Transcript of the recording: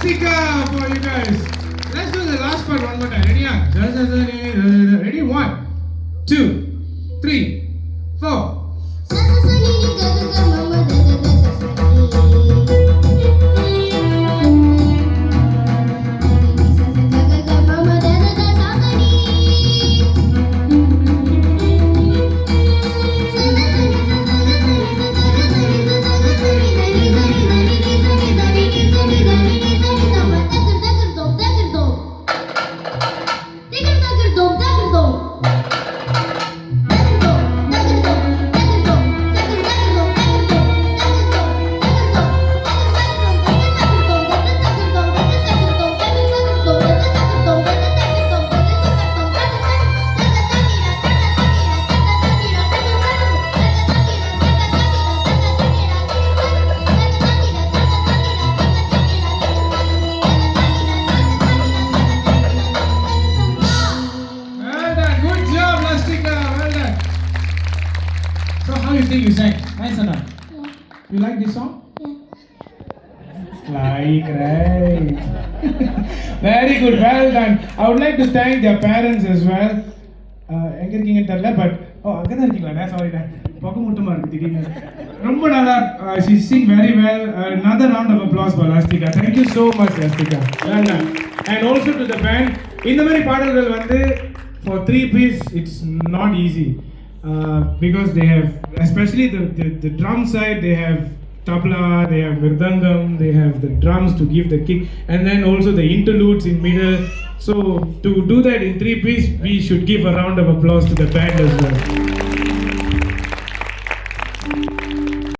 Lastika for you guys. Let's do the last part one more time. Ready? Ready? 1, 2, 3, 4. So how you think you sang? Nice or not? Yeah. You like this song? Yeah. Like, right. Very good, well done. I would like to thank their parents as well. எங்க இருக்கீங்கன்னு தெரியல but அங்கே தான் இருக்கீங்களா சாரிண்ணா பக்கமுட்டமாக இருக்குது திடீர்னு ரொம்ப நல்லா she sing very well. Another round of applause for Lastika. Thank you so much Lastika. Well done. And also to the band. இந்த மாதிரி பாடல்கள் வந்து for 3-piece it's not easy. Because they have, especially the drum side, they have tabla, they have mirdangam, they have the drums to give the kick, and then also the interludes in middle. So to do that in 3-piece, we should give a round of applause to the band as well.